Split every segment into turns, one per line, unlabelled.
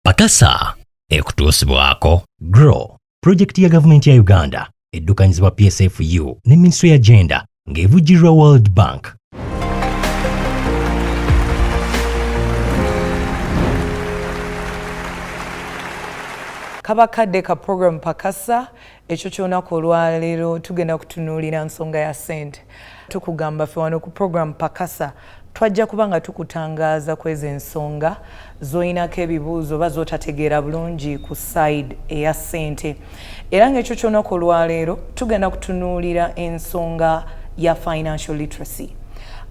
Pakasa ekutuusibwako GROW projekiti ya gavumenti ya Uganda eddukanyizibwa PSFU ne Ministry ya Gender ng'evujjirwa World Bank.
Kabakadde ka program Pakasa ekyo ky'olunaku olwaleero tugenda kutunuulira nsonga ya ssente. Tukugamba ffe wano ku program Pakasa twajja kubanga tukutangaaza kweza ensonga z'oyinako ebibuuzo oba z'otategeera bulungi ku side eya ssente. Era ng'ekyo ky'olunaku olwaleero tugenda kutunuulira ensonga ya financial literacy.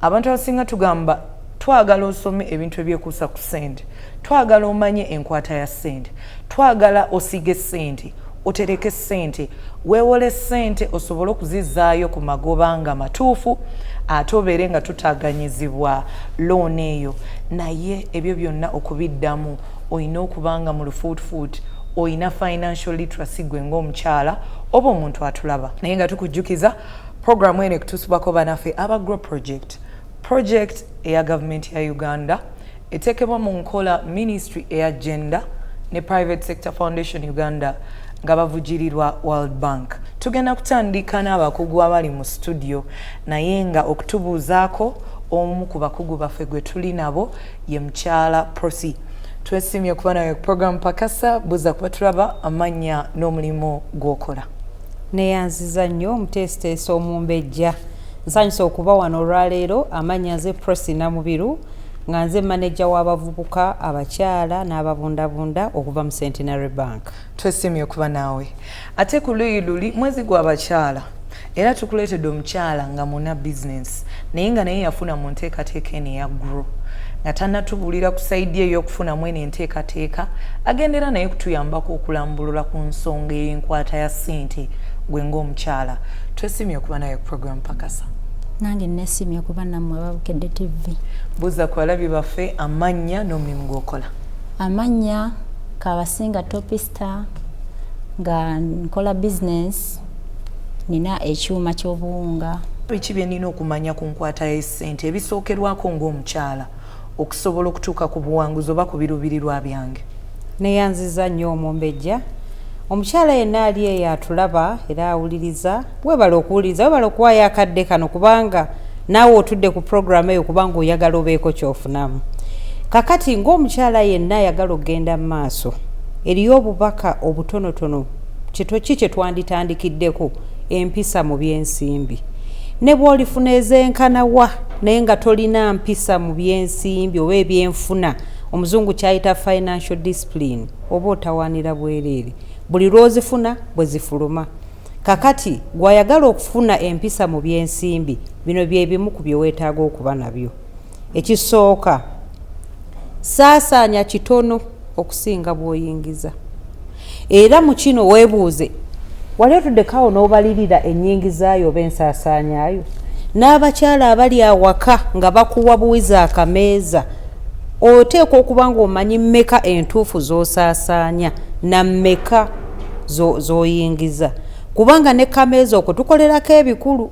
Abantu abasinga tugamba twagala osome ebintu ebyekuusa ku ssente, twagala omanye enkwata ya ssente, twagala osige ssente, otereke ssente, weewole ssente osobole okuzizaayo ku magoba nga matuufu ate obeere nga tutaaganyizibwa loan eyo. Naye ebyo byonna okubiddamu olina okubanga mu lufuutufuuti olina financial literacy gwe ng'omukyala oba omuntu atulaba. Naye nga tukujjukiza programu eno ekutuusibwako banaffe aba GROW project eya gavumenti ya Uganda eteekebwa mu nkola Ministry eya Gender ne Private Sector Foundation Uganda nga bavujjirirwa World Bank. Tugenda kutandika n'abakugu abali mu studio naye nga okutubuuzaako omu ku bakugu baffe gwe tuli nabo ye mukyala Prosi. Twesimye okuba nawe program Pakasa, buuza kuba tulaba amannya n'omulimu gw'okola.
Neyanziza nnyo omuteesiteesi omumbejja. Nsanyusa okuba wano olwaleero, amannya nze Prosi Namubiru nga nze manager w'abavubuka abakyala n'ababundabunda okuva mu Centenary Bank.
Twesimye okuba naawe. Ate ku luyi luli mwezi gw'abakyala era tukuleetedde omukyala nga muna business naye yafuna mu nteekateeka eno eya GROW nga tannatubuulira ku sayidi eyo okufunamu eno enteekateeka agendera naye kutuyambako okulambulula ku nsonga ey'enkwata ya ssente gwe ng'omukyala. Twesimye okuba nawe ku program Pakasa.
Nange nesimye kuba nammwe Ababukedde TV.
Buuza ku balabi baffe amannya n'omulimu gw'okola.
Amannya Kabasinga Topista nga nkola business nina ekyuma ky'obuwunga.
Biki bye nina okumanya ku nkwata y'essente ebisookerwako ng'omukyala okusobola okutuuka ku buwanguzi oba ku biruubirirwa byange?
Neyanziza nnyo omumbejja. Omukyala yenna ali eyo atulaba era awuliriza, webala okuwuliriza, webala okuwaayo akadde kano kubanga naawe otudde ku programu eyo kubanga oyagala obeeko kyofunamu. Kakati ng'omukyala yenna ayagala okgenda mu maaso, eriyo obubaka obutonotono kye twanditandikiddeko empisa mu by'ensimbi. Ne bw'olifuna ez'enkanawa naye nga tolina mpisa mu by'ensimbi oba ebyenfuna, omuzungu kyayita financial discipline, oba otawaanira bwereere. Buli lw'ozifuna bwe zifuluma. Kakati gw'ayagala okufuna empisa mu by'ensimbi, bino bye bimu ku bye weetaaga okuba nabyo. Ekisooka, saasaanya kitono okusinga bw'oyingiza. Era mu kino weebuuze, wali otuddekawo n'obalirira ennyingizaayo oba ensaasaanyaayo? N'abakyala abali awaka nga bakuwa buwiza akameeza, oteekwa okuba ng'omanyi mmeka entuufu z'osaasaanya na mmeka z'oyingiza. Kubanga ne kameeza okwo tukolerako ebikulu.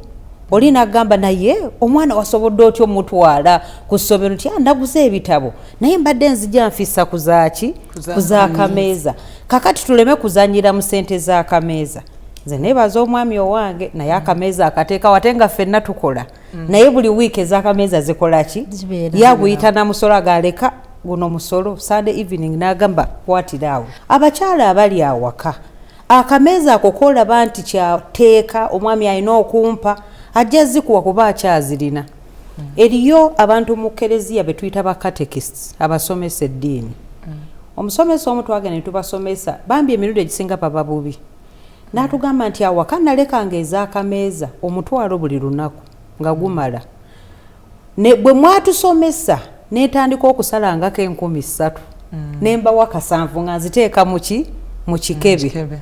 Oli n'agamba naye omwana wasobodde otyo omutwala ku ssomero nti naguze ebitabo naye mbadde nzija nfissa ku zaaki? Ku za kameeza. Kakati tuleme kuzanyira mu ssente za kameeza. Nze neebaza omwami owange naye akameeza akateeka wate nga ffenna tukola. Naye buli wiiki ez'akameeza zikola ki? Yaguyita namusolo agaleka guno musolo Sunday evening n'agamba kwatiraawo. Abakyala abali awaka, akameeza ako koolaba nti kyateeka omwami alina okumpa ajja zikuwa kuba akyazirina. Eriyo abantu mu Kereziya be tuyita ba catechists abasomesa eddiini. Omusomesa omu twagenda ne tubasomesa bambi emirundi egisinga baba bubi. N'atugamba nti awaka nalekanga ez'akameeza omutwalo buli lunaku nga gumala. Bwe mwatusomesa netandika okusalangako 3,000 nembawa 7 nga nziteeka mu kikebe.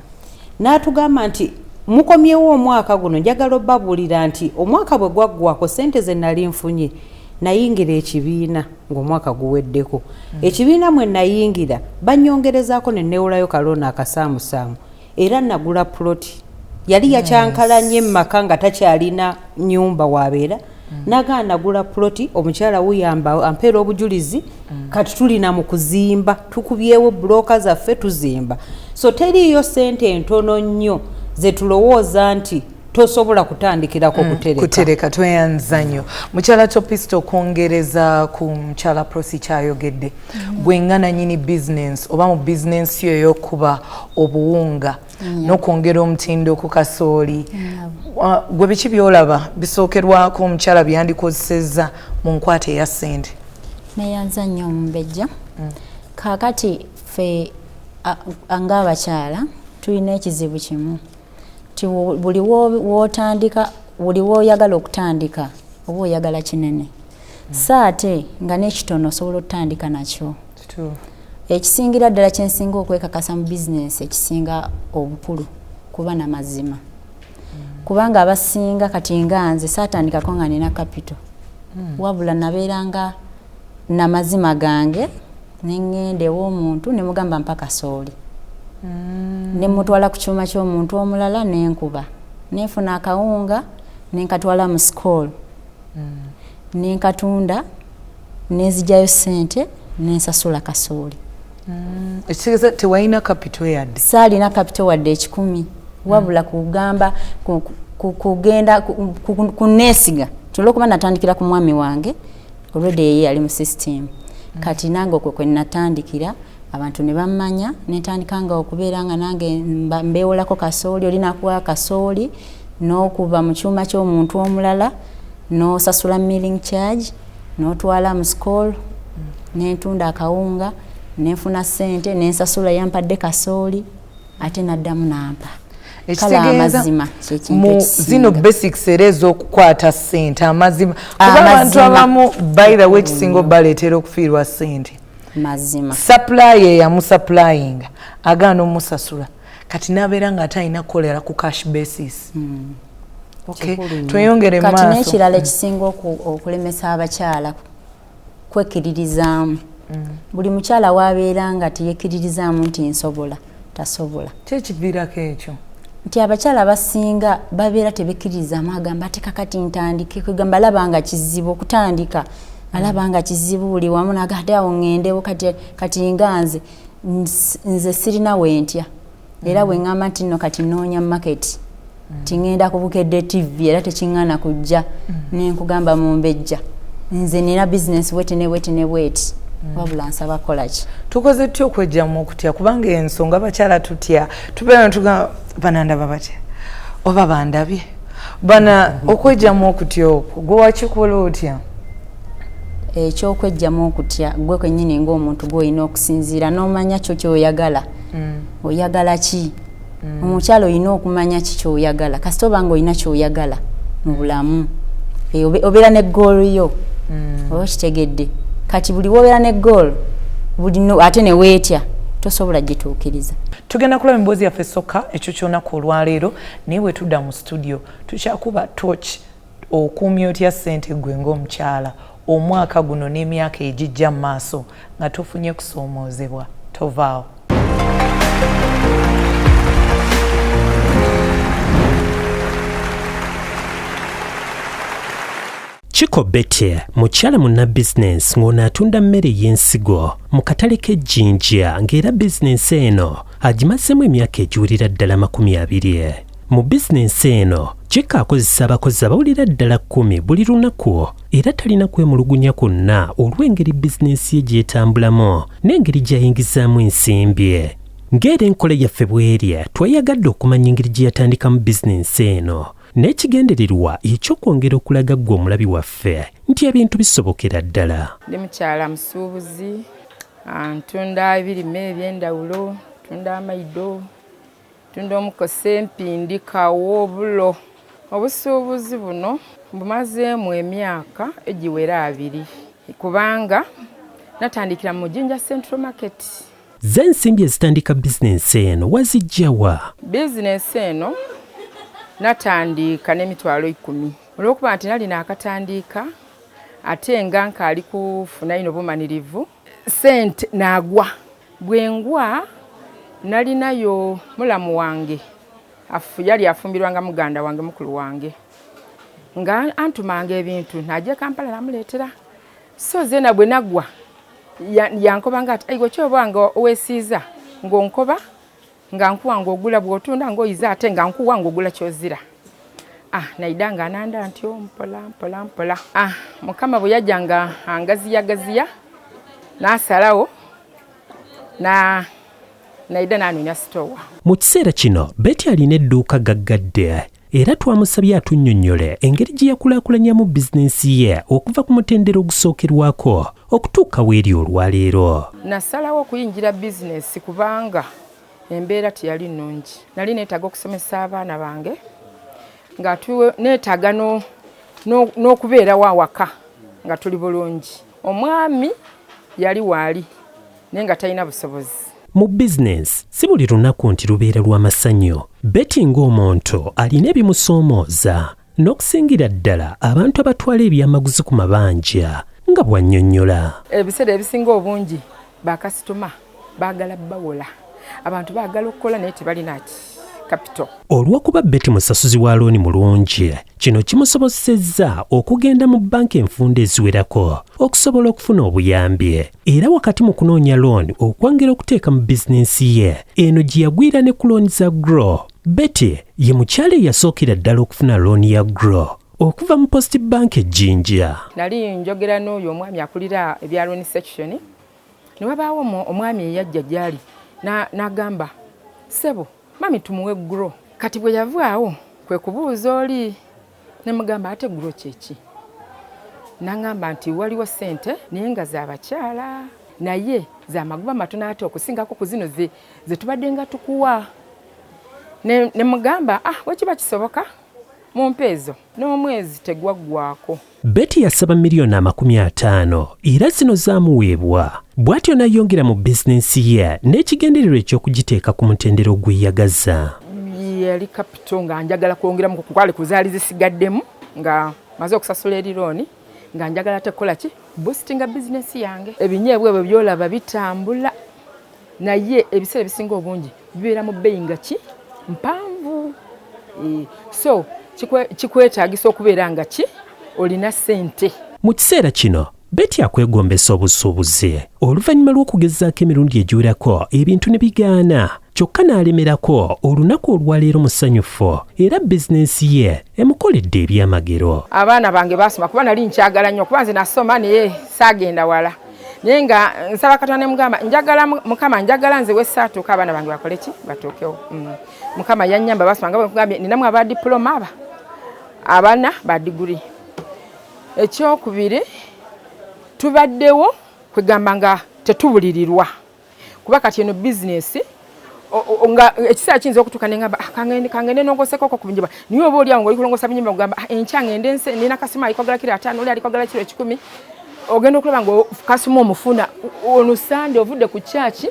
N'atugamba nti mukomyewo omwaka guno njagala obbabuulira nti omwaka bwe gwaggwako ssente ze nali nfunye nayingira ekibiina ng'omwaka guweddeko. Ekibiina mwe nayingira bannyongerezaako ne neewolayo kaloona akasaamusaamu era nagula ploti. Yali yakyankalanye mu maka nga takyalina nnyumba waabeera naga nagula ploti omukyala uyamba ampeera obujulizi kati tulina mu kuzimba tukubyewo bloka zaffe tuzimba so teriyo sente entono nnyo ze tulowooza nti tosobola kutandikirako
kutereka tweyanza nnyo mukyala Topisto okwongereza ku mukyala Prosi kyayogedde bwengana nyini business oba mu business yo y'okuba obuwunga n'okwongera omutindo ku kasooli gwe biki byolaba bisookerwako omukyala byandikozesezza mu nkwata eya ssente
neyanza nnyo Mumbejja kaakati ffe ng'abakyala tulina ekizibu kimu buli wotandika buli woyagala okutandika oba oyagala kinene saate nga n'ekitono osobola okutandika nakyo ekisingira ddala kyensinga okwekakasa mu bizinesi ekisinga obukulu kuba na mazima kubanga abasinga kati nga nze saatandikako nga nina kapito wabula nabeeranga na mazima gange neŋŋenda ew'omuntu ne mugamba mpaka sooli ne mutwala ku kyuma ky'omuntu omulala n'enkuba nenfuna akawunga nenkatwala mu school nenkatunda nenzigyayo ssente nensasula kasooli
ekitegeeza tewalina kapito yadde
saalina kapito wadde ekikumi wabula kugamba kugenda kuneesiga tulwokuba natandikira ku mwami wange already yeye ali mu system kati nange okwo kwe natandikira abantu ne bammanya netandikanga okubeera nga nange mbeewolako kasooli olinakuwa kasooli n'okuva mu kyuma ky'omuntu omulala n'osasula milling charge n'otwala mu school n'entunda akawunga nenfuna ssente nensasula yampadde kasooli ate naddamu nampa kala amazima
mu zino basics era ez'okukwata ssente amazima kuba abantu abamu by the way ekisinga baleetera okufiirwa ssente
mazima
supply yamusupplyinga agaana omusasula kati nabeera nga talina kukolera ku cash basis tweyongere maaso
kati n'ekirala ekisinga okulemesa abakyala kwekiririzaamu buli mukyala wabeera nga teyekiririzaamu nti nsobola tasobola
kyekiviirako ekyo
nti abakyala abasinga babeera tebekkiririzaamu agamba ate kakati ntandike kwegamba alaba nga kizibu okutandika alaba nga kizibu buli wamu nagate awo ŋŋendewo kati nga nze sirina wentya era bwe ŋŋamba nti nno kati noonya market tiŋŋenda ku Bukedde TV era tekiŋŋaana kujja nenkugamba Mumbejja nze nina business weti ne weti ne weti wabula nsaba kolaki
tukoze tutya okwejjamu okutya kubanga ensonga abakyala tutya tubeera netugamba banandaba batya oba bandabye bana okwejjamu okutya okwo gwe wakikola otya
ekyokwejjamu okutya gwe kwennyini ng'omuntu gw'olina okusinziira n'omanya kyo kyoyagala oyagala ki omukyala olina okumanya ki kyoyagala kasita oba nga olina kyoyagala mu bulamu obeera ne goal yo oba kitegedde kati buli wobeera ne goal ate ne weetya tosobola gituukiriza
tugenda kulaba emboozi yaffe esooka ekyo ky'olunaku olwaleero naye bwe tudda mu studio tukyakuba torch okuumya otya ssente gwe ng'omukyala omwaka guno n'emyaka egijja mu maaso nga tofunye kusoomoozebwa tovaawo
Chiko Betty mukyala munna business ng'ono atunda mmere y'ensigo mu katale k'ejjinja ng'era bizinensi eno agimazzemu emyaka egiwulira ddala 20. Mu bizinensi eno Chiko akozesa abakozi abawulira ddala 10 buli lunaku era talina kwemulugunya kwonna olw'engeri bizinensi ye gy'etambulamu n'engeri gy'ayingizaamu ensimbi. Ng'era enkola yaffe bw'erya twayagadde okumanya engeri gye yatandikamu bizinensi eno n'ekigendererwa ekyokwongera okulaga ggwe omulabi waffe nti ebintu bisobokera ddala.
Ndi mukyala musuubuzi ntunda ebirime eby'endawulo ntunda amaido ntunda omukose empindi kawo obulo obusuubuzi buno bumazeemu emyaka egiwera 2 kubanga natandikira mu Jinja Central Market.
Z'ensimbi ezitandika bizinensi eno wazijjawa?
Bizinensi eno natandika n'emitwalo 10 olw'okuba nti nalina akatandiika ate nga nkaali kufuna ino bumanirivu sente naagwa bwengwa nalinayo mulamu wange yali afumbirwanga muganda wange mukulu wange nga antumanga ebintu najja Kampala namuleetera so zena bwe nagwa yankoba nga ati aigo kyobanga owesiiza ng'onkoba nga nkuwa ng'ogula bw'otunda ng'oyiza ate nga nkuwa ng'ogula kyozira naida nga ananda nti mpola Mukama bwe yajja nga angaziyagaziya n'asalawo naida n'anoonya sitowa.
Mu kiseera kino Betty alina edduuka gaggadde era twamusabye atunnyonnyole engeri gye yakulaakulanyamu bizinensi ye okuva ku mutendera ogusookerwako okutuuka weeri olwaleero.
Nasalawo okuyingira bizinensi kubanga embeera teyali nnungi. Nali neetaaga okusomesa abaana bange nga neetaaga n'okubeerawo awaka nga tuli bulungi. Omwami yali waali naye nga talina busobozi.
Mu bizinensi si buli lunaku nti lubeera lw'amasanyu. Betty ng'omuntu alina ebimusoomooza n'okusingira ddala abantu abatwala ebyamaguzi ku mabanja nga bw'annyonnyola.
Ebiseera ebisinga obungi bakasitoma baagala bawola. Abantu baagala okukola naye tebalina kapito.
Olw'okuba Betty musasuzi wa looni mulungi, kino kimusobozesezza okugenda mu banka enfunda eziwerako okusobola okufuna obuyambi. Era wakati mu kunoonya looni okwongera okuteeka mu bizinensi ye, eno gye yagwira ne ku looni za Grow. Betty ye mukyala eyasookera ddala okufuna looni ya Grow okuva mu Post Bank e Jinja.
Nali njogera n'oyo omwami akulira ebya looni section, ne wabaawo omwami eyajja gyali n'agamba, "Sebo, mami tumuwe Grow." Kati bwe yavaawo kwe kubuuza oli ne mugamba ate Grow kyeki. N'angamba nti waliwo ssente naye nga z'abakyala naye z'amagoba matono ate okusingako ku zino ze tubadde nga tukuwa. Ne mugamba wekiba kisoboka mu mpeezo n'omwezi tegwaggwako.
Betty yasaba miliyoni 50 era zino zaamuweebwa. Bw'atyo n'ayongera mu bizinensi ye n'ekigendererwa eky'okugiteeka ku mutendera ogweyagaza.
Yali kapito nga njagala kwongeramu kukwali kuzaali zisigaddemu nga maze okusasula erirooni nga njagala tekola ki boostinga bizinensi yange. Ebinyeebwa ebyo byolaba bitambula naye ebiseera ebisinga obungi bibeera mu bbeeyi nga ki mpanvu. So kikwetaagisa okubeera nga ki olina ssente.
Mu kiseera kino Betty akwegombesa obusuubuzi oluvannyuma lw'okugezaako emirundi egiwerako ebintu ne bigaana, kyokka n'alemerako olunaku olwaleero musanyufu era bizinensi ye emukoledde ebyamagero.
Abaana bange basoma kuba nali nkyagala nnyo kuba nze nasoma naye saagenda wala naye nga nsaba Katonda ne mugamba njagala Mukama njagala nze wessaatuuka abaana bange bakole ki batuukewo. Mukama yannyamba basoma nga bwekugambye ninamu aba diploma abana ba diguri. Ekyokubiri tubaddewo kwegamba nga tetubulirirwa kuba kati eno bizinensi nga ekiseera kiyinza okutuuka ne ngamba kangende nongoseko kubinjiba niwe oba oliawo ng'oli kulongosa binyumba kugamba enkya ngende nina kasima alikwagala kiro 5 oli alikwagala kiro 10 ogenda okulaba ng'okasima omufuna ono Sande ovudde ku kyaki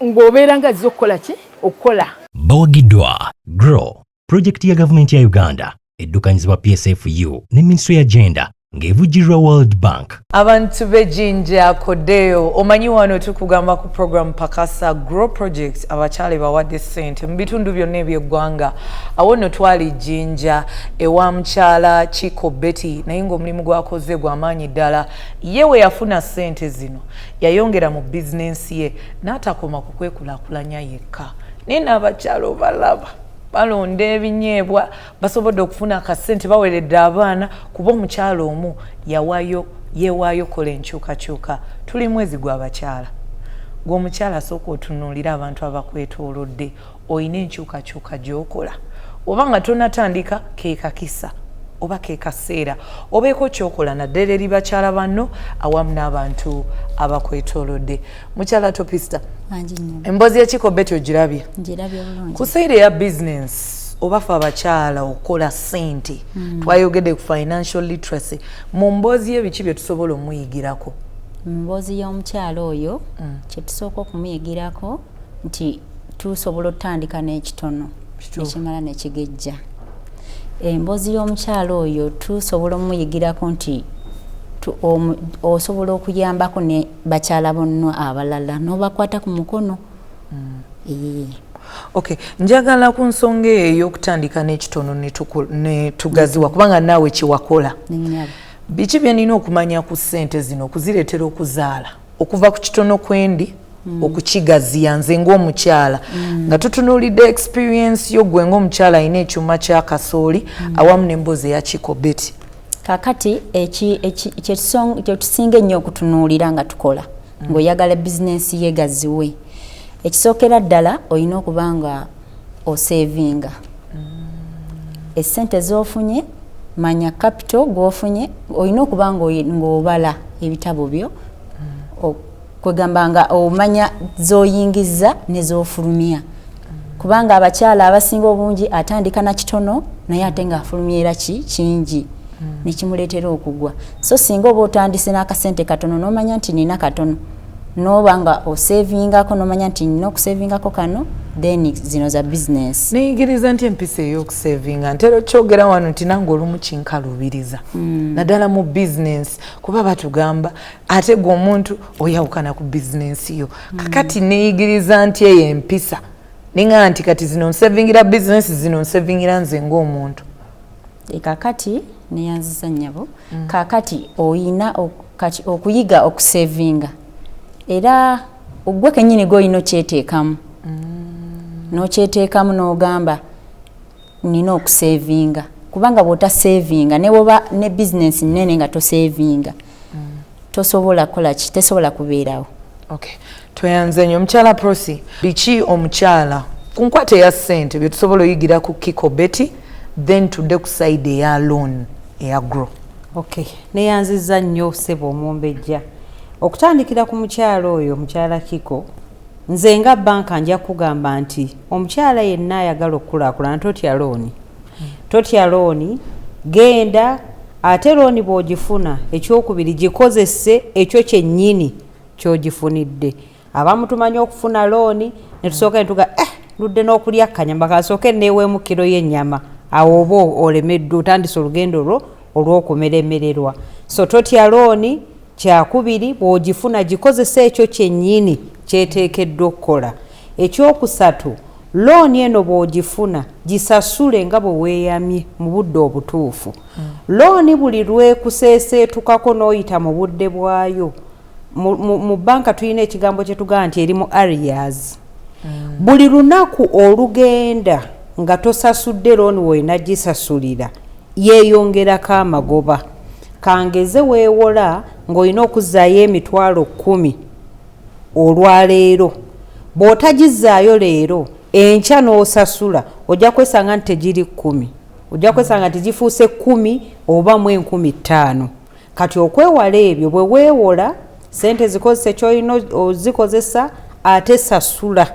ng'obeera nga azze okukola ki okukola.
Bawagiddwa Grow, projekiti ya gavumenti ya Uganda eddukanyizibwa PSFU ne Minisitule ya Gender ng'evujjirwa World Bank.
Abantu b'Ejjinja koddeyo omanyi wano tukugamba ku program Pakasa Grow Project abakyale bawadde ssente mu bitundu byonna eby'eggwanga. Awo nno twali Jinja ewa mukyala Chiko Betty naye ng'omulimu gwakoze gw'amaanyi ddala. Ye we yafuna ssente zino yayongera mu bizinensi ye n'atakoma ku kwekulaakulanya yekka. Naye n'abakyala obalaba balonda ebinyeebwa basobodde okufuna akasente baweredde abaana kuba omukyala omu yeewaayo kola enkyukakyuka. Tuli mwezi gw'abakyala. Gw'omukyala asooka otunuulira abantu abakwetoolodde olina enkyukakyuka gy'okola oba nga tonatandika keekakisa oba keekaseera obeeko kyokola naddala eri bakyala banno awamu n'abantu abakwetoolodde. Mukyala Topista, emboozi ya Chiko Betty ogirabye?
Ngirabye bulungi.
Ku sayidi eya bizinensi oba fe abakyala okola ssente twayogedde ku financial literacy mu mboozi y'ebiki bye tusobola omuyigirako?
Mu mboozi y'omukyala oyo kye tusooka okumuyigirako nti tusobola otandika n'ekitono ekimala n'ekigejja. Emboozi y'omukyala oyo tusobola omuyigirako nti osobola okuyambako ne bakyala bonna abalala n'obakwata ku mukono.
Okay, njagala ku nsonga eyo okutandika n'ekitono ne tugaziwa kubanga naawe kiwakola. Biki bye nina okumanya ku ssente zino okuzireetera okuzaala okuva ku kitono kwendi okukigaziya nze ng'omukyala nga tutunuulidde experience yo gwe ng'omukyala alina ekyuma kya kasooli awamu n'emboozi eya Kikobeti.
Kakati kyetusinga ennyo okutunuulira nga tukola ng'oyagala bizinensi yegaziwe. Ekisookera ddala olina okuba nga osevinga essente z'ofunye, manya capital gw'ofunye, olina okuba ng'obala ebitabo byo kwegamba nga omanya z'oyingiza ne z'ofulumya. Kubanga abakyala abasinga obungi atandika na kitono naye ate ng'afulumya era kingi nekimuleetera okugwa. So singa oba otandise n'akasente katono n'omanya nti nina katono noba nga osavingako n'omanya nti nina okusavingako kano, then zino za business.
Niyigiriza nti empisa ey'okusavinga ntera kyogera wano nti nange olumu kinkalubiriza naddala mu business kuba batugamba ate gwe omuntu oyawukana ku business yo. Kakati niyigiriza nti eyo empisa ninga nti kati zino nsavingira business zino nsavingira nze ng'omuntu.
Kakati neyanziza nnyabo kakati oyina okuyiga okusavinga era ogwe kennyini gw'olina okyeteekamu n'okyeteekamu n'ogamba nina okusavinga kubanga bw'otasavinga ne woba ne bizinensi nnene nga tosavinga tosobola kukola ki, tesobola kubeerawo.
Okay, tweyanze nnyo omukyala Prosi, biki omukyala ku nkwata eya ssente bye tusobola oyigira ku Kikobeti then tudde ku side eya loan eya Grow?
Okay, neyanziza nnyo ssebo Omumbejja okutandikira ku mukyala oyo omukyala Kiko. Nze nga banka nja kugamba nti omukyala yenna ayagala okukulaakulana totya looni. Totya looni, genda ate looni bw'ogifuna ekyokubiri gikozese ekyo kyennyini ky'ogifunidde. Abamu tumanyi okufuna looni ne tusooka ne tuga ludde n'okulya akanyama kasooke neeweemu kiro y'ennyama awo oba olemeddwa otandise olugendo lwo olw'okumeremererwa. So totya looni, kyakubiri bw'ogifuna gikozese ekyo kyennyini kyeteekeddwa okukola. Ekyokusatu, looni eno bw'ogifuna gisasule nga bwe weeyamye mu budde obutuufu. Looni buli lwekuseeseetukako n'oyita mu budde bwayo. Mu banka tulina ekigambo kye tugamba nti eri mu arrears. Buli lunaku olugenda nga tosasudde looni weeyina gisasulira yeeyongerako amagoba. Kangeze weewola ng'olina okuzzaayo emitwalo 10 olwaleero. Bw'otagizaayo leero enkya n'osasula ojja kwesanga nti tegiri 10, ojja kwesanga nti gifuuse 10 oba mu 15,000. Kati okwewala ebyo bwe weewola sente zikozesa ky'olina ozikozesa ate sasula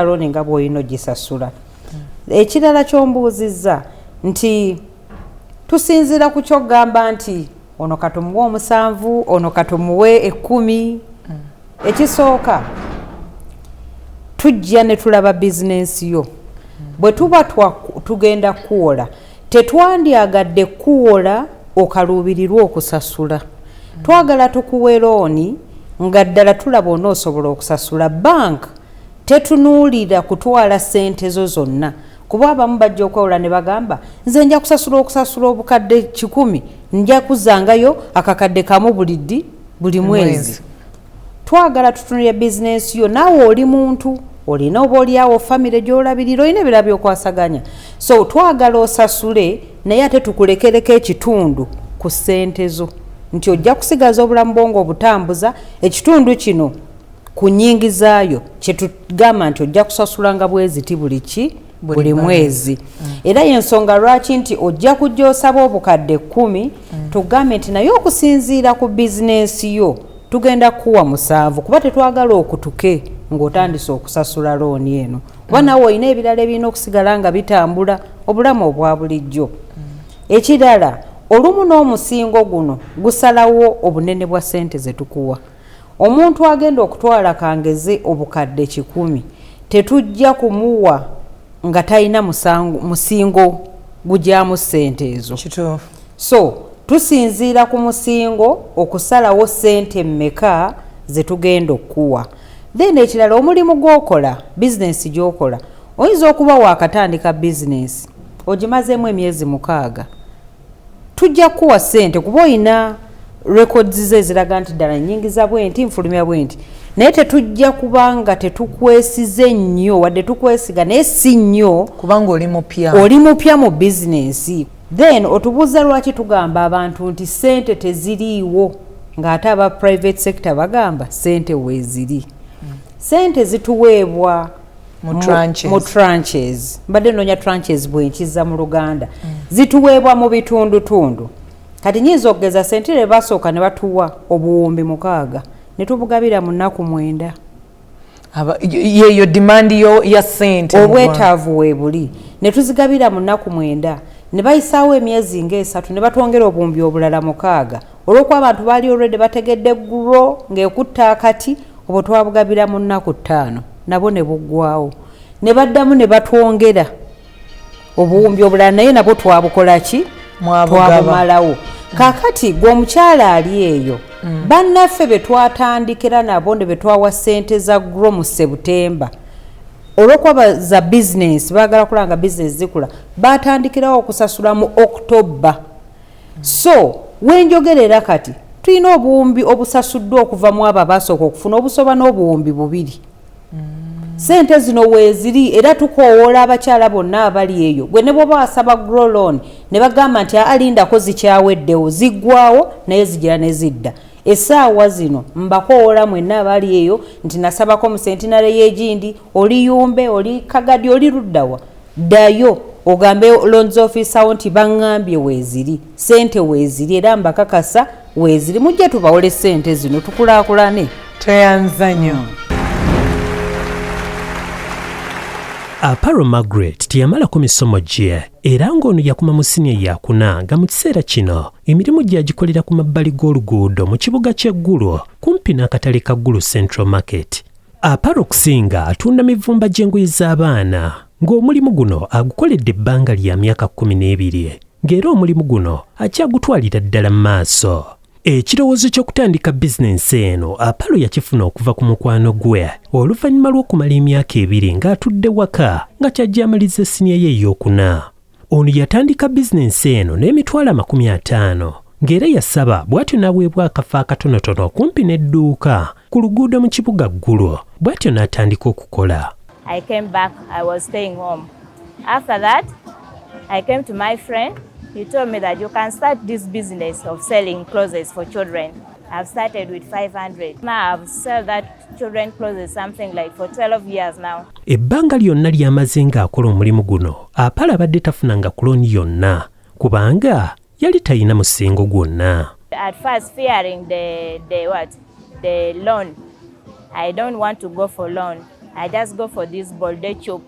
looni nga bw'olina ogisasula. Ekirala ky'ombuuzizza nti tusinzira ku ky'ogamba nti ono katumuwe 7, ono katumuwe 10. Ekisooka tujja ne tulaba bizinensi yo. Bwe tuba tugenda kuwola tetwandyagadde kuwola okaluubirirwa okusasula. Twagala tukuwe looni nga ddala tulaba onoosobola okusasula. Bank tetunuulira kutwala ssente zo zonna kuba abamu bajja okwewola ne bagamba nze nja okusasula obukadde 100 nja kuzangayo akakadde kamu buli mwezi. Twagala tutunulira bizinensi yo naawe oli muntu olina oba oliawo famire gy'olabirira olina ebirala by'okwasaganya. So twagala osasule naye ate tukulekereko ekitundu ku ssente zo nti ojja kusigaza obulamu bwo ng'obutambuza ekitundu kino ku nnyingizaayo kye tugamba nti ojja kusasula nga bweziti buli mwezi. Era y'ensonga lwaki nti ojja kujja osaba obukadde 10 tugambe nti naye okusinziira ku bizinensi yo tugenda kuwa 7 kuba tetwagala okutuke ng'otandise okusasula looni eno kuba nawe olina ebirala ebirina okusigala nga bitambula obulamu obwa bulijjo. Ekirala, olumu n'omusingo guno gusalawo obunene bwa ssente ze tukuwa. Omuntu agenda okutwala kangeze obukadde 10 tetujja kumuwa nga talina musingo gujyamu ssente ezo. So tusinziira ku musingo okusalawo ssente mmeka ze tugenda okuwa. then ekirala omulimu gw'okola bizinesi gy'okola oyinza okuba waakatandika bizinesi ogimazeemu emyezi 6 tujja kuwa ssente kuba oyina records ze eziraga nti ddala nnyingiza bwenti nfulumya bwenti naye tetujja kubanga tetukwesize nnyo wadde tukwesiga naye si nnyo
kubanga
oli mupya mu bizinesi then otubuuza lwaki tugamba abantu nti ssente teziriiwo ng'ate aba private sector bagamba ssente weeziri ssente zituweebwa mu tranches mbadde noonya tranches bwenkiza mu Luganda zituweebwa mu bitundutundu kati nyinza okugeza sentire basooka ne batuwa obuwumbi 6 ne tubugabira mu nnaku 9
yeyo demand ya ssente
obwetaavu weebuli ne tuzigabira mu nnaku 9 ne bayisaawo emyezi nga3 ne batwongera obuwumbi obulala 6 olw'okuba abantu baali already bategedde grow ng'ekutta akati obwo twabugabira mu nnaku 5 nabo ne buggwawo ne baddamu ne batwongera obuwumbi obulala naye nabwo twabukola ki twabumalawo kakati gwe omukyala ali eyo bannaffe be twatandikira nabo ne betwawa ssente za grow mu September olw'okuba za bizinesi baagala kulanga bizinesi zikula batandikirawo okusasula mu October so wenjogerera kati tulina obuwumbi obusasuddwa okuva mu abo abasooka okufuna obusoba n'obuwumbi 2 ssente zino weeziri era tukoowoola abakyala bonna abali eyo gwe ne bw'oba wasaba grow loan ne bagamba nti alindako zikyaweddewo ziggwawo naye zigira ne zidda essaawa zino mbakoowoola mwenna abali eyo nti nasabako mu sentinale y'egindi oli Yumbe oli Kagadi oli luddawa ddayo ogambe loans officer awo nti baŋŋambye weeziri ssente weeziri era mbakakasa weeziri mujje tubawole ssente zino tukulaakulane
toyanza nnyo
Aparo Margaret tiyamalako misomo gye era ng'ono yakuma mu siniya yakuna nga mu kiseera kino emirimu gy'agikolera ku mabbali g'oluguudo mu kibuga ky'Eggulo kumpi n'akatale ka Gulu Central Market. Aparo okusinga atunda mivumba gy'engoye z'abaana ng'omulimu guno agukoledde ebbanga lya myaka 12 ng'era omulimu guno akyagutwalira ddala mu maaso. Ekirowoozo ky'okutandika bizinensi eno Aparo yakifuna okuva ku mukwano gwe oluvannyuma lw'okumala emyaka 2 ng'atudde waka nga kyajja amaliza siniya ye ey'okuna. Ono yatandika bizinensi eno n'emitwalo 50 ng'era yasaba bw'atyo n'aweebwa akafo akatonotono kumpi n'edduuka ku luguudo mu kibuga Ggulo bw'atyo n'atandika okukola.
I came back, I was staying home. After that, I came to my friend. He told me that you can start this business of selling clothes for children. I've started with 500. Now I've sold that children clothes something like for 12 years now.
Ebbanga lyonna ly'amaze ng'akola omulimu guno Aparo abadde tafunanga kuloni yonna kubanga yali talina musingo gwonna.
At first fearing the loan. I don't want to go for loan. I just go for this Bolde Chop.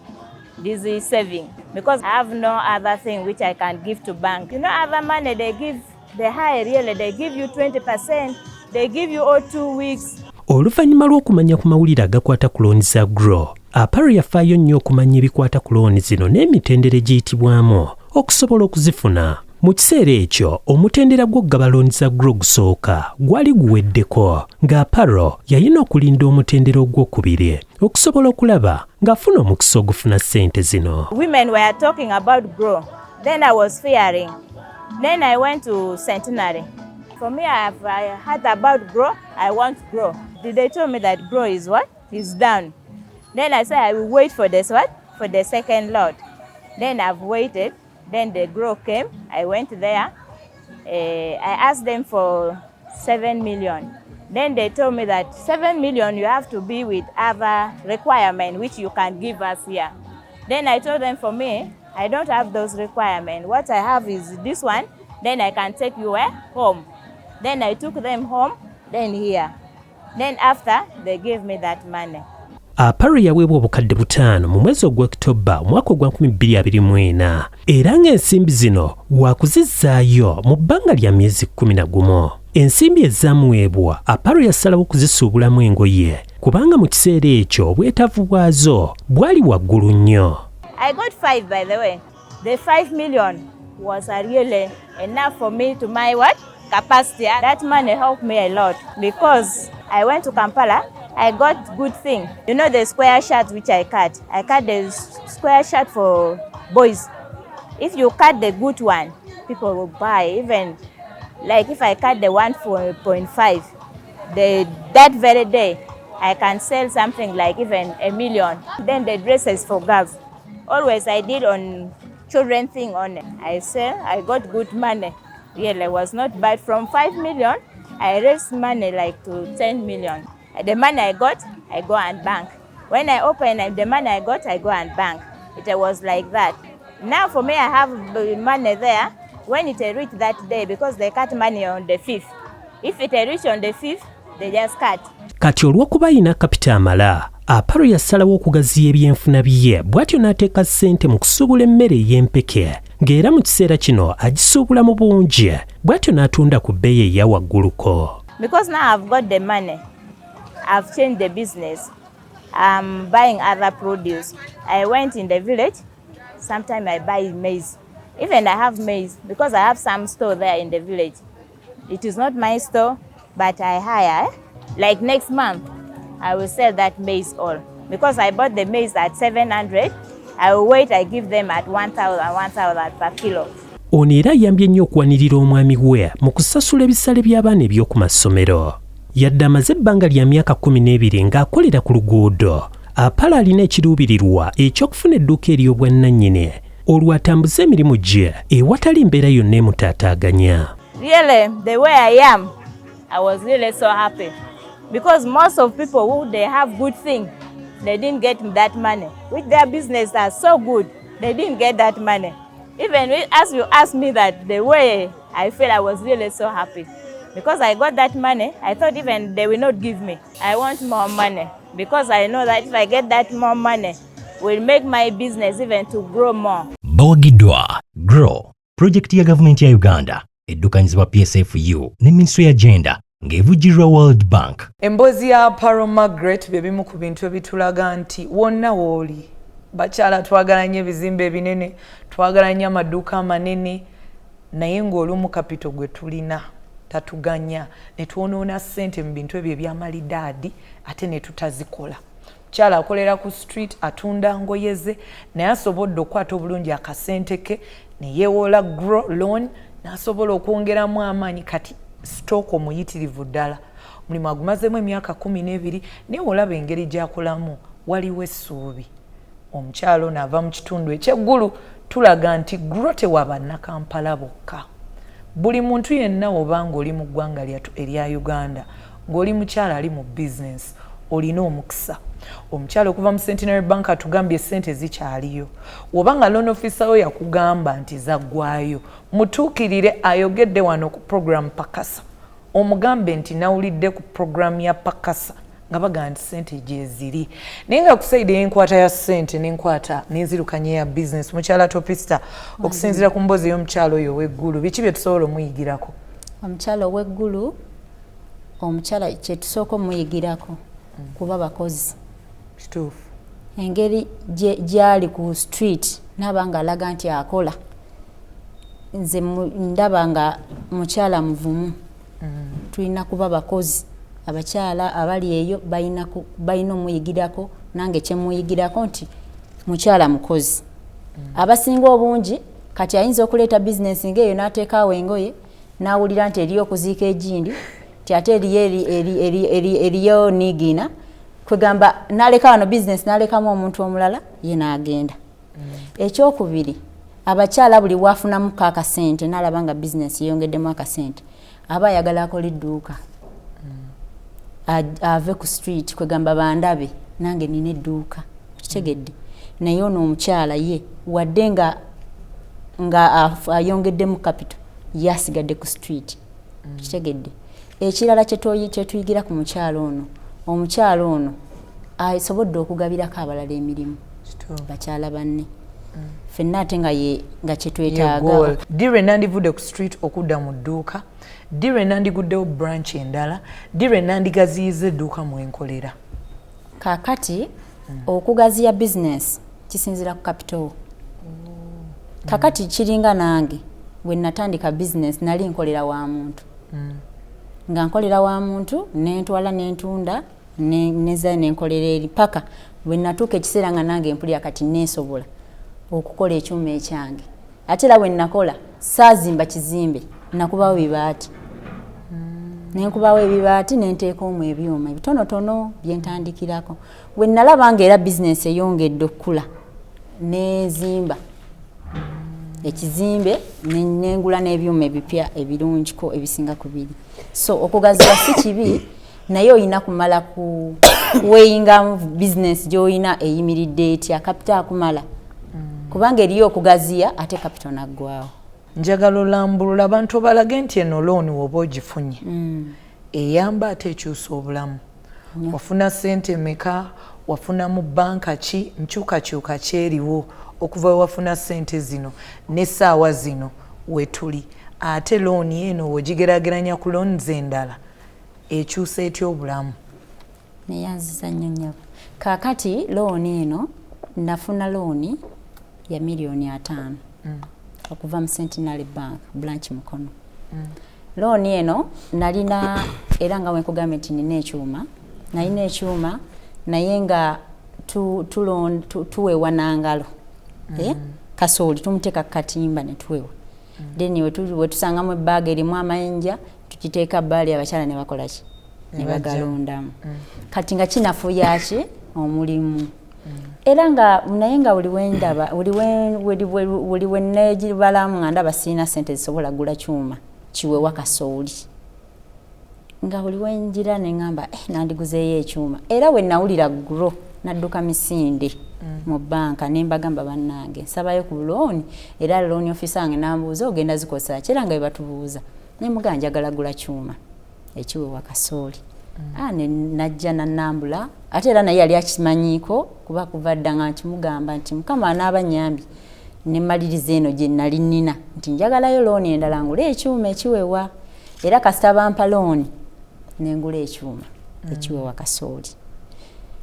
This is saving because I have no other thing which I can give to bank. You know, other money they give, the high really, they give you 20%, they give you all 2 weeks.
Oluvannyuma lw'okumanya ku mawulire agakwata ku looni za Grow, Aparo yafaayo nnyo okumanya ebikwata ku looni zino n'emitendera giyitibwamu okusobola okuzifuna. Mu kiseera ekyo omutendera gw'okugaba looni za Grow gusooka gwali guweddeko nga Aparo yalina okulinda omutendera ogwokubiri okusobola okulaba ng'afuna omukisa ogufuna ssente zino.
Women were talking about Grow. Then I was fearing. Then I went to Centenary. For me, I heard about Grow. I want Grow. They told me that Grow is what? Is down. Then I said I will wait for this what? For the second lot. Then I've waited. Then the Grow came. I went there. I asked them for 7 million. Then they told me that 7 million you have to be with other requirements which you can give us here. Then I told them for me, I don't have those requirements. What I have is this one. Then I can take you home. Then I took them home, then here. Then after, they gave me that money.
Aparo yaweebwa obukadde 5 mu mwezi ogw'Oktoba omwaka ogwa 2024 era ng'ensimbi zino waakuzizzaayo mu bbanga lya myezi 11. Ensimbi ezaamuweebwa Aparo yasalawo okuzisuubulamu engoye kubanga mu kiseera ekyo obwetaavu bwazo bwali waggulu nnyo.
I got 5 by the way. The 5 million was really enough for me to my what? Capacity. That money helped me a lot because I went to Kampala. I got good thing. You know the square shirt which I cut the square shirt for boys. If you cut the good one, people will buy. Even like if I cut the 1.5, that very day I can sell something like even $1 million. Then the dresses for girls, always I did on children thing on it. I sell, I got good money. Really was not bad. From 5 million, I raised money like to 10 million. The money I got, I go and bank. When I open the money I got, I go and bank. It was like that. Now for me, I have money there. When it reach that day, because they cut money on the 5th. If it reach on the 5th, they just cut.
Kati olw'okuba alina kapita amala, Aparo yasalawo okugaziya ebyenfuna bye bw'atyo n'ateeka ssente mu kusuubula emmere ey'empeke ng'era mu kiseera kino agisuubula mu bungi bw'atyo n'atunda ku bbeeyi eya wagguluko.
Because now I've got the money, I've changed the business. I'm buying other produce. I went in the village. Sometimes I buy maize. Even I have maize because I have some store there in the village. It is not my store, but I hire. Like next month, I will sell that maize all. Because I bought the maize at 700, I will wait, I give them at 1,000 per kilo.
Ono era ayambye nnyo okuwanirira omwami we mu kusasula ebisale by'abaana eby'oku masomero. Yadde amaze ebbanga lya myaka 12 ng'akolera ku luguudo. Aparo alina ekiruubirirwa eky'okufuna edduuka ery'obwannannyini olwo atambuze emirimu gye ewatali mbeera yonna emutaataaganya.
Really, the way I am, I was really so happy. Because most of people who they have good thing, they didn't get that money. With their business are so good, they didn't get that money. Even as you asked me that, the way I feel, I was really so happy. Because I got that money, I thought even they will not give me. I want more money. Because I know that if I get that more money, will make my business even to grow more.
Bawagidwa Grow, project ya government ya Uganda, eddukanyizibwa PSFU ne Ministry ya Gender, ng'evujjirwa World Bank.
Emboozi ya Aparo Margaret bye bimu ku bintu ebitulaga nti wonna wooli. Bakyala twagala nnyo ebizimbe ebinene, twagala nnyo amaduuka amanene, naye ng'olumu kapito gwe tulina tatuganya ne twonoona ssente mu bintu ebyo ebyamalidaadi ate ne tutazikola. Kyala akolera ku street atunda ngoye ze naye asobodde okukwata obulungi akasente ke ne yeewola Grow loan n'asobola okwongeramu amaanyi kati stock omuyitirivu ddala. Mulimu agumazeemu emyaka 12 naye olaba engeri gy'akolamu waliwo essuubi. Omukyalo ono ava mu kitundu ekyeggulu tulaga nti Grow tewaba Nakampala bokka. Buli muntu yenna oba ng'oli mu ggwanga lyattu erya Uganda, ng'oli mukyala ali mu business, olina omukisa. Omukyalo okuva mu Centenary Bank atugambye ssente zikyaliyo. Oba nga loan officer we yakugamba nti zaggwayo, mutuukirire ayogedde wano ku program Pakasa. Omugambe nti nawulidde ku program ya Pakasa nga bagamba nti ssente gye ziri. Naye nga kusaidi y'enkwata ya ssente n'enkwata n'enzirukanya ya business, mukyala Topista, okusinziira ku mboozi y'omukyalo oyo ow'eggulu, biki bye tusobola omuyigirako?
Omukyala ow'eggulu, omukyala kye tusooka omuyigirako kuba bakozi.
Kituufu.
Engeri gy'ali ku street n'aba ng'alaga nti akola. Nze ndaba nga mukyala muvumu. Tulina kuba bakozi. Abakyala abali eyo balina omuyigirako, nange kye muyigirako nti mukyala mukozi. Abasinga obungi kati ayinza okuleeta bizinesi ng'eyo n'ateekaawo engoye n'awulira nti eriyo okuziika egindi ti ate eriyo niigina kwegamba n'aleka wano bizinesi n'alekamu omuntu omulala ye n'agenda. Ekyokubiri, abakyala buli bwafunamuko akasente n'alaba nga bizinesi yeyongeddemu akasente aba ayagala akola edduuka. Ave ku street kwegamba bandabe nange nina edduuka kitegedde. Naye ono omukyala ye wadde nga ayongeddemu kapito yasigadde ku street kitegedde. Ekirala kye tuyigira ku mukyalo ono, omukyalo ono asobodde okugabirako abalala emirimu bakyala banne. Ffenna ate nga kye twetaaga.
Dire nandivudde ku street okudda mu dduuka, dire nandiguddewo branch endala, dire nandigaziyiza edduuka mwenkolera.
Kakati okugaziya business kisinzira ku capital. Kakati kiringa nange bwe natandika business nali nkolera wa muntu. Nga nkolera wa muntu nentwala nentunda neza nenkolera eri paka bwe natuuka ekiseera nga nange mpulira kati neesobola okukola ekyuma ekyange ate era bwe nakola saazimba kizimbe nakubawo bibaati nenkubawo ebibaati nenteeka omwo ebyuma ebitonotono byentandikirako bwe nalaba nga era bizinesi eyongedde okukula nezimba ekizimbe nengula n'ebyuma ebipya ebirungiko ebisinga ku biri so okugaziya si kibi naye oyina kumala kuweyinga bizinesi gy'oyina eyimiridde etya kapita akumala kubanga eriyo okugaziya ate kapita naggwawo
njagala olambulula abantu balage nti eno looni woba ogifunye eyamba ate ekyusa obulamu wafuna ssente meka wafuna mu banka ki nkyukakyuka kyeriwo okuva wafuna ssente zino n'essaawa zino wetuli ate looni eno wogigerageranya ku loons endala ekyusa etya obulamu
neyanziza nnyo nnyabo kaakati looni eno nafuna looni ya $5,000,000 okuva mu Centenary Bank branch Mukono looni eno nalina era nga wenkugambye nti nina ekyuma naye nga tuwewa nangalo kasooli tumuteeka katimba netuwewa then wetusangamu ebbaaga erimu amayinja tukiteeka bbaali abakyala ne bakolaki ne bagalondamu kati nga kinafuya ki omulimu era nga naye nga buli wenegibalamu nga ndaba sirina ssente zisobola gula kyuma kiwewa kasooli nga buli wenjira neŋŋamba nandiguzeeyo ekyuma era we nawulira gro nadduka misinde mu banka nembagamba bannange nsabayo ku looni era looni ofisa wange nambuuza ogenda zikosa ki era nga bebatubuuza nemugaa njagala gula kyuma ekiwewa kasooli najja nanambula ate era naye yali akimanyiiko kuba kuva dda nga nkimugamba nti mukama anaabanyambi nemaliriza eno gye nali nnina nti njagalayo looni endala ngula ekyuma ekiwewa era kasita bampa looni nengula ekyuma ekiwewa kasooli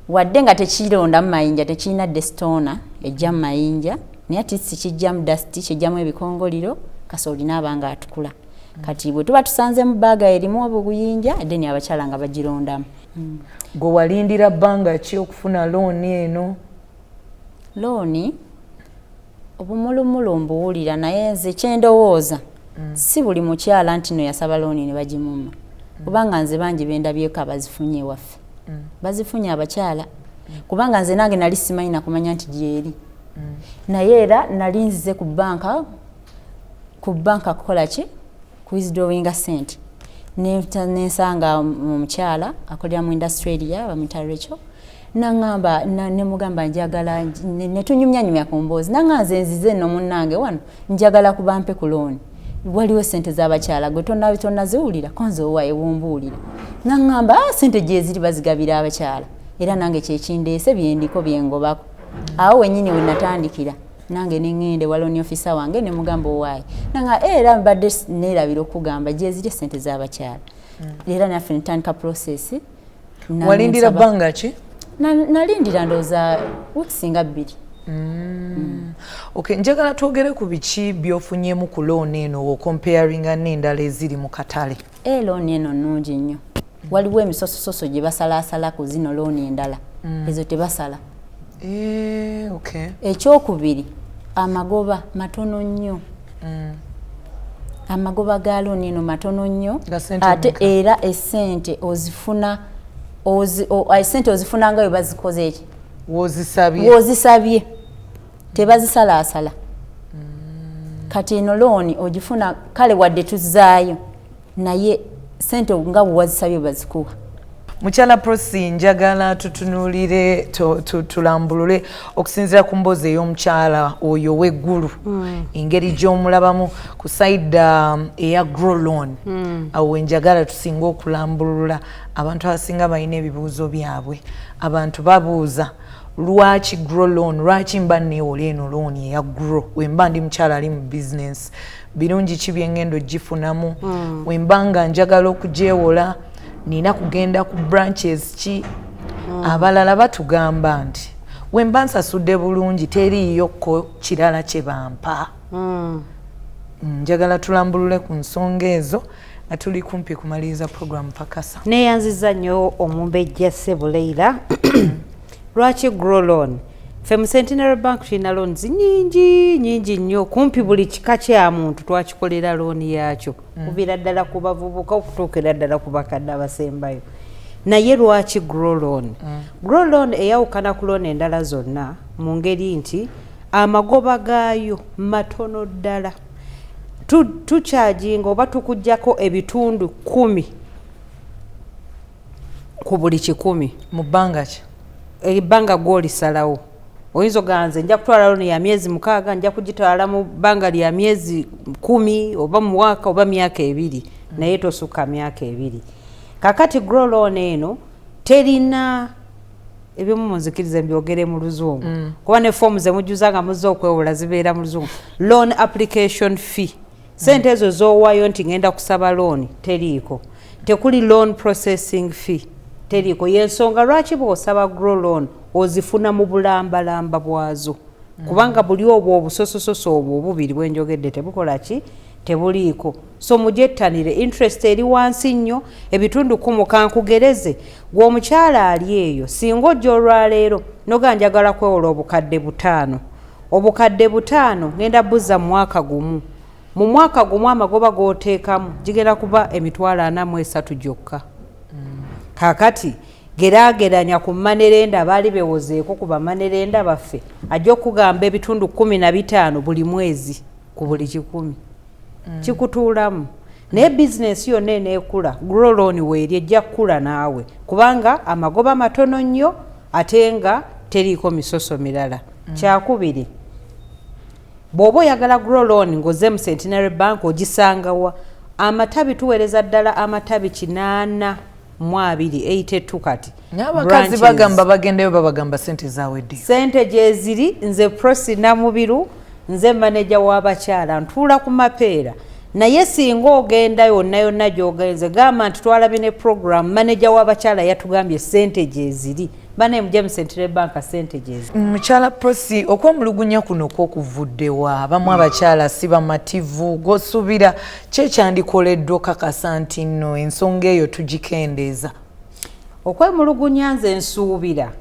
wadde nga tekirondamu mayinja tekirina destona ejja mu mayinja naye ati sikijjamu dasti kijjamu ebikongoliro kasooli naabanga atukula kati bwe tuba tusanze mu bbaaga erimu obuyinja then abakyala nga bagirondamu
gwe walindira bbanga ki okufuna looni eno
looni obumulumulu mbuwulira naye nze kyendowooza si buli mukyala nti no yasaba looni ne bagimumma kubanga nze bangi bendabyeko abazifunye ewaffe bazifunye abakyala kubanga nze nange nali simanyi nakumanya nti gyeri naye era nali nzize ku banka kukola ki kuwithdrawinga ssente nensanga omukyala akolera mu Industralia bamwita Rachel naŋŋamba nemugamba njagala netunyumyanyumya ku mboozi naŋŋa nze nzize nno munnange wano njagala kubampe ku looni waliwo ssente z'abakyala gwe tonnaziwulira konze owaye wumbuulira naŋŋamba ssente gye ziri bazigabira abakyala era nange kyekindeese byendiko byengobako awo wennyini we natandikira nange neŋŋende walooni ofisa wange nemugamba owaaye nanga era mbadde neerabira okugamba gye ziri ssente z'abakyala era naffe netandika process
walindira bbanga ki
nalindira ndowooza wikisinga 2
okay njagala twogere ku biki byofunyemu ku looni eno comparinga n'endala eziri mu katale
looni eno nnungi nnyo waliwo emisosososo gye basalaasala ku zino looni endala ezo tebasala
okay
ekyokubiri amagoba matono nnyo amagoba ga looni eno matono nnyo ate era essente ozifuna essente ozifuna nga we bazikoze eki wozisabye tebazisalaasala kati eno looni ogifuna kale wadde tuzaayo naye ssente nga bwe wazisabye bazikuwa
mukyala Prosi njagala tutunulire tulambulule okusinziira ku mboozi ey'omukyala oyo w'eggulu engeri gy'omulabamu ku side eya grow loan awo njagala tusinga okulambulula abantu abasinga balina ebibuuzo byabwe abantu babuuza lwaki grow loan lwaki mba neewola eno loan eya grow wemba ndi mukyala ali mu business birungi ki byengendo gifunamu wemba nga njagala okugyewola nina kugenda ku branches ki abalala batugamba nti wemba nsasudde bulungi teriyokko kirala kye bampa njagala tulambulule ku nsonga ezo nga tuli kumpi kumaliriza program pakasa.
Neyanziza nnyo Omumbejja Ssebuleira. Lwaki grow loan? Ffe mu Centenary Bank tulina loans nyingi nnyo, kumpi buli kika kya muntu twakikolera looni yakyo, kuviira ddala ku bavubuka okutuukira ddala ku bakadde abasembayo. Naye lwaki grow loan? Grow loan eyawukana ku loan endala zonna mu ngeri nti amagoba gaayo matono ddala. Tucharginga oba tukuggyako ebitundu 10 ku buli 100
mu bbanga ki?
Ebbanga gw'olisalawo. Oyinza oganze nja kutwala looni ya myezi 6 nja kugitwala mu bbanga lya myezi 10 oba mu mwaka oba myaka 2 naye tosukka myaka 2. Kakati grow loan eno terina ebimu munzikirize mbyogere mu Luzungu kuba ne forms emujuza nga muzza okwewula zibeera mu Luzungu. Loan application fee, sente ezo z'owaayo nti ngenda kusaba loan teriiko. Tekuli loan processing fee teriiko. Yensonga lwaki bw'osaba grow loan ozifuna mu bulambalamba bwazo, kubanga buli obwo obusosososo obwo obubiri bwenjogedde tebukola ki? Tebuliiko. So mujettanire, interest eri wansi nnyo, ebitundu 10 kankugereze. Gwe omukyala ali eyo singa ojja olwaleero noga njagala kwewola obukadde 5. Obukadde 5 ngenda buzza mu mwaka gumu. Mu mwaka gumu amagoba g'oteekamu gigenda kuba emitwalo 43 gyokka. Kakati geraageranya ku manerenda abaali bewozeeko ku bamanerenda baffe ajja okugamba ebitundu 15 buli mwezi ku buli 100 kikutuulamu. Naye bizinesi yonna eneekula grow loan weeri ejja kukula naawe kubanga amagoba matono nnyo ate nga teriiko misoso mirala. Kyakubiri, bw'oba oyagala grow loan ng'ozze mu Centenary Bank ogisangawa? Amatabi tuweereza ddala amatabi 82 kati.
N'abakazi bagamba bagendeyo babagamba sente zaawedde.
Sente gye ziri. Nze Prosi Namubiru, nze maneja w'abakyala, ntuula ku Mapeera. Naye singa ogenda yonna gy'ogenze gamba nti twalabye ne program maneja w'abakyala yatugambye sente gye ziri. Bane mujje mu Centenary Bank sente gye ziri.
Mukyala Prosi, okw'omulugunya kuno kw'okuvuddewa abamu abakyala si bamativu g'osuubira kyekyandikoleddwa okakasa nti nno ensonga eyo tugikendeeza?
Okwemulugunya nze nsuubira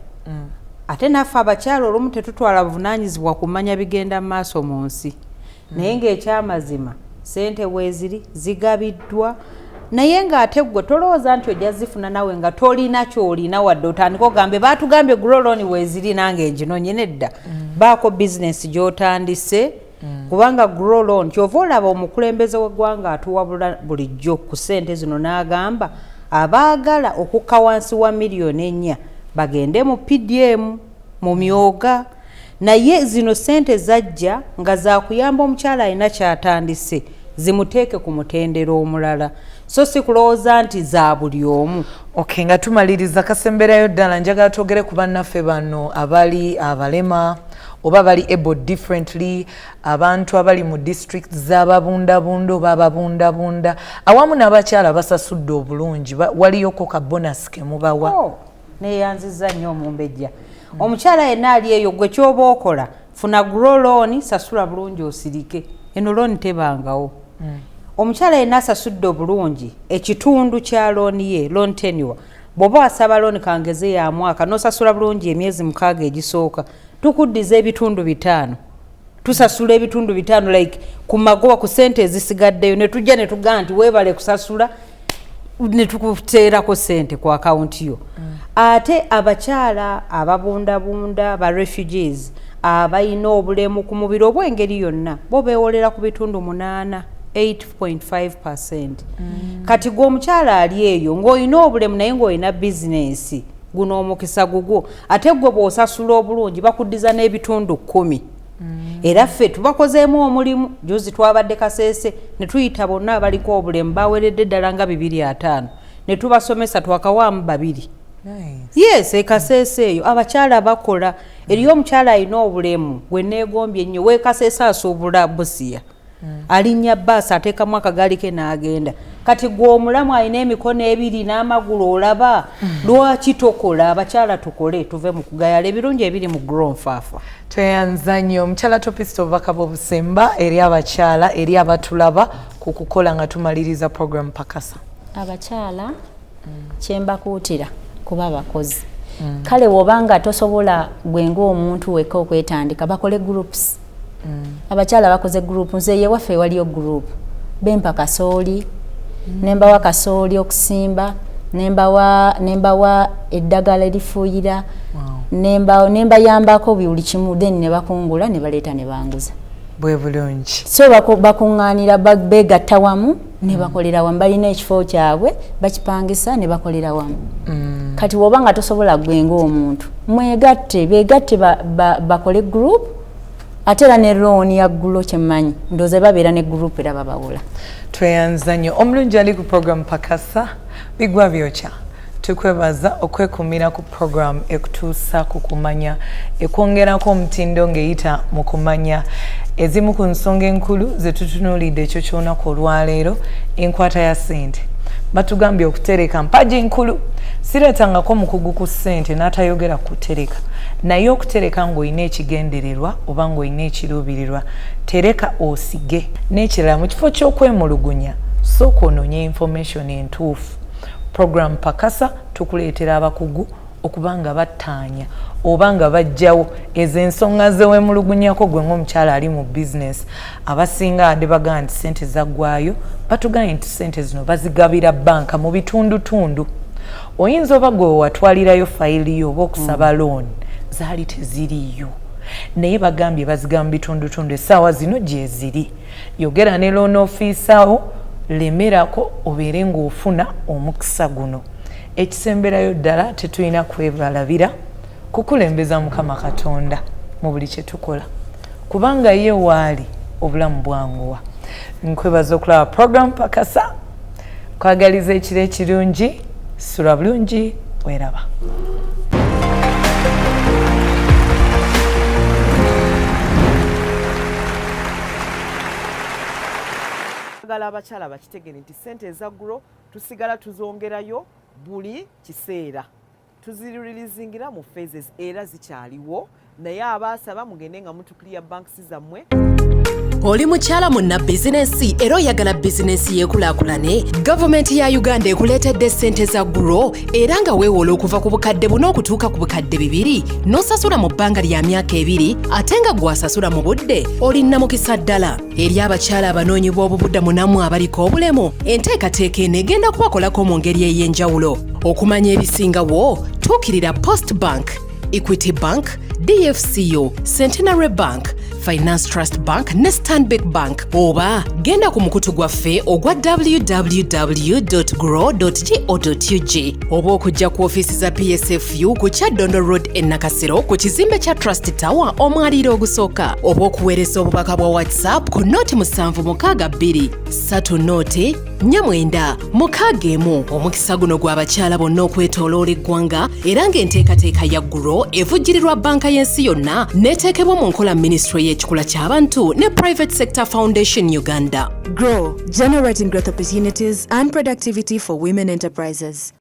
ate naffe abakyala olumu tetutwala buvunaanyizibwa kumanya bigenda mu maaso mu nsi. Naye ng'ekyamazima sente weeziri zigabiddwa, naye ng'ate gwe tolowooza nti ojja zifuna nawe nga tolina ky'olina wadde otandika ogambe baatugambye grow loan weeziri nange nginonye. Nedda, baako bizinesi gy'otandise kubanga grow loan kyova olaba omukulembeze w'eggwanga atuwabula bulijjo ku sente zino n'agamba abaagala okukka wansi wa miliyoni 4 bagende mu PDM mu myoga. Naye zino sente zajja nga zakuyamba omukyala alina kyatandise zimuteeke ku mutendero omulala, so si kulowooza nti za buli omu.
Okay, nga tumaliriza kasemberayo ddala njagala twogere ku bannaffe bano abali abalema oba bali able differently, abantu abali mu district z'ababundabunda oba ababundabunda awamu n'abakyala basasudde obulungi, waliyoko ka bonus ke mubawa?
Neyanziza nnyo Omumbejja. Omukyala yenna ali eyo gwe ky'oba okola funa grow loan, sasula bulungi osirike. Eno loan tebangawo. Omukyala yenna asasudde obulungi ekitundu kya loan ye, loan tenure. Bw'oba wasaba loan kangeze ya mwaka n'osasula bulungi emyezi 6 egisooka, tukuddiza ebitundu 5. Tusasula ebitundu 5 like ku magoba ku sente ezisigaddeyo ne tujja ne tugaa nti weebale kusasula ne tukuteerako sente ku akawunti yo. Ate abakyala ababundabunda ba refugees abayina obulemu ku mubiri obw'engeri yonna bo beewolera ku bitundu 8.5%. Kati gwe omukyala ali eyo ng'olina obulemu naye ng'olina bizinesi, guno omukisa gugwo. Ate gwe bw'osasula obulungi bakuddiza n'ebitundu 10. Era ffe tubakozeemu omulimu. Juzi twabadde Kasese ne tuyita bonna abaliko obulemu baweredde ddala nga 250 ne tubasomesa twakawaamu 2. Yes, Kasese eyo abakyala bakola. Eriyo omukyala alina obulemu gwe neegombye ennyo we Kasese asuubula Busia. Alinnya bbaasi ateekamu akagaali ke n'agenda. Kati gwe omulamu alina emikono 2 n'amagulu olaba lwaki tokola? Abakyala tukole tuve mu kugayala ebirungi ebiri mu grow nfaafa.
Tweyanza nnyo Mukyala Topist Ovakabo Busemba eri abakyala eri abatulaba ku kukola nga tumaliriza program Pakasa?
Abakyala kyembakuutira kuba bakozi. Kale wobanga tosobola gwenga omuntu weka okwetandika bakole groups. Abakyala bakoze group, nze ye waffe waliyo group. Bempa kasooli, nembawa kasooli okusimba, nembawa eddagala erifuuyira, nemba yambako buli kimu, then ne bakungula ne baleeta ne banguza.
Bwe bulungi.
So bakungaanira begatta wamu ne bakolera wamu, balina ekifo kyabwe bakipangisa ne bakolera wamu. Kati wobanga tosobola gwenga omuntu begatte bakole group, ate era ne loan ya ggulo kyemmanyi ndoze babeera ne group era babawula.
Tweyanza nnyo. Omulungi ali ku program Pakasa, bigwa byokya. Tukwebaza okwekumira ku program ekutuusa ku kumanya, ekwongerako omutindo ng'eyita mu kumanya ezimu ku nsonga enkulu ze tutunuulidde ekyo ky'olunaku olwaleero, enkwata ya ssente. Batugambye okutereka mpaji nkulu, sireetangako mukugu ku ssente n'atayogera kutereka, naye okutereka ng'olina ekigendererwa oba ng'olina ekiruubirirwa, tereka osige. N'ekirala mu kifo ky'okwemulugunya sooka onoonye information entuufu. Program Pakasa tukuleetera abakugu okubanga battaanya oba nga bajjawo ezo ensonga zewemulugunyako gwe ng'omukyala ali mu business. Abasinga ade bagaa nti ssente zaggwayo, batugambye nti ssente zino bazigabira banka mu bitundutundu. Oyinza oba gwe watwalirayo fayiri yo oba okusaba loan zaali teziriyo, naye bagambye bazigamba bitundutundu, essaawa zino gye ziri. Yogera ne loan office awo, lemerako obeere ng'ofuna omukisa guno. Ekisemberayo ddala tetulina kwebalabira kukulembeza Mukama Katonda mu buli kye tukola, kubanga ye waali obulamu bwanguwa. Nkwebaza okulaba program Pakasa, kwagaliza ekiro ekirungi, sula bulungi, weeraba.
Agala abakyala bakitegere nti ssente eza gro tusigala tuzongerayo buli kiseera, tuzirilizingira mu phases era zikyaliwo, naye abaasaba mugende nga mutukiriya banks zammwe.
Oli mukyala munna bizinesi era oyagala bizinesi yeekulaakulane? Gavumenti ya Uganda ekuleetedde ssente za gro era nga weewola okuva ku bukadde buno okutuuka ku bukadde 2 n'osasula mu bbanga lya myaka 2 ate nga gwasasula mu budde olina mukisa ddala. Eri abakyala abanoonyi b'obubudamu nammwe abaliko obulemu, enteekateeka eno egenda kubakolako mu ngeri ey'enjawulo. Okumanya ebisingawo, tuukirira Post Bank, Equity Bank, DFCO, Centenary Bank, Finance Trust Bank ne Stanbic Bank, oba genda ku mukutu gwaffe ogwa www.grow.go.ug oba okujja ku ofiisi za PSFU ku Kyaddondo Road e Nakasero ku kizimbe kya Trust Tower omwaliiro ogusooka, oba okuweereza obubaka bwa WhatsApp ku nooti 7623 449 Omukisa guno gw'abakyala bonna okwetooloola eggwanga era ng'enteekateeka ya Grow evujjirirwa banka y'ensi yonna n'eteekebwa mu nkola Ministry y'ekikula ky'abantu ne Private Sector Foundation Uganda.
Grow, generating growth opportunities and productivity for women enterprises.